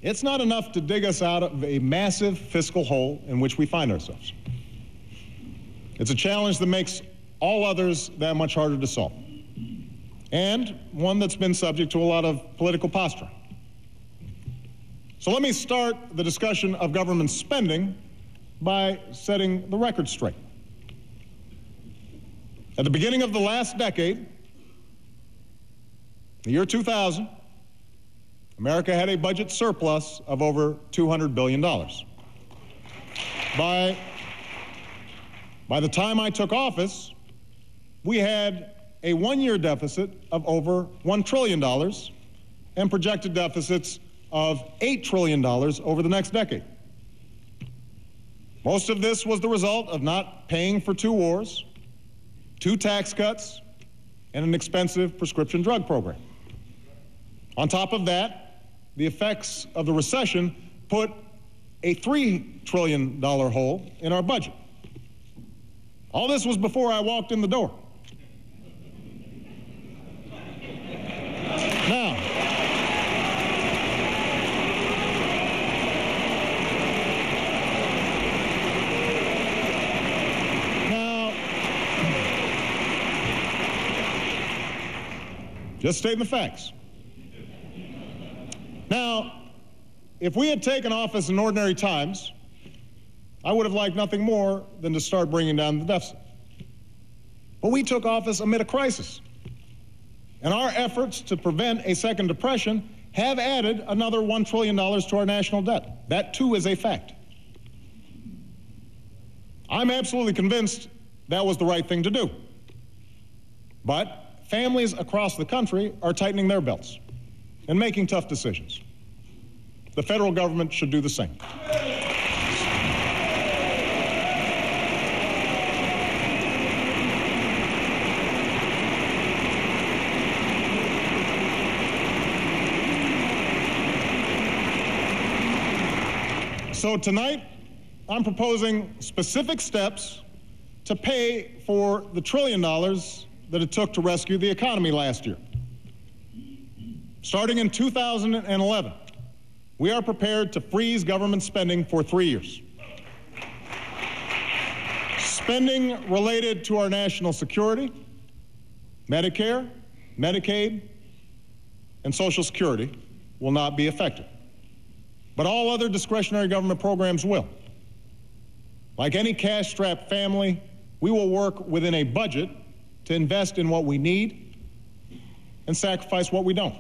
It's not enough to dig us out of a massive fiscal hole in which we find ourselves. It's a challenge that makes all others that much harder to solve, and one that's been subject to a lot of political posturing. So let me start the discussion of government spending by setting the record straight. At the beginning of the last decade, the year 2000, America had a budget surplus of over $200 billion. By the time I took office, we had a one-year deficit of over $1 trillion and projected deficits of $8 trillion over the next decade. Most of this was the result of not paying for 2 wars, 2 tax cuts, and an expensive prescription drug program. On top of that, the effects of the recession put a $3 trillion hole in our budget. All this was before I walked in the door. Just stating the facts. Now, if we had taken office in ordinary times, I would have liked nothing more than to start bringing down the deficit. But we took office amid a crisis, and our efforts to prevent a second depression have added another $1 trillion to our national debt. That, too, is a fact. I'm absolutely convinced that was the right thing to do. But families across the country are tightening their belts and making tough decisions. The federal government should do the same. So tonight, I'm proposing specific steps to pay for the $1 trillion that it took to rescue the economy last year. Starting in 2011, we are prepared to freeze government spending for 3 years. Spending related to our national security, Medicare, Medicaid, and Social Security will not be affected. But all other discretionary government programs will. Like any cash-strapped family, we will work within a budget to invest in what we need and sacrifice what we don't.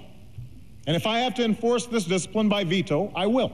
And if I have to enforce this discipline by veto, I will.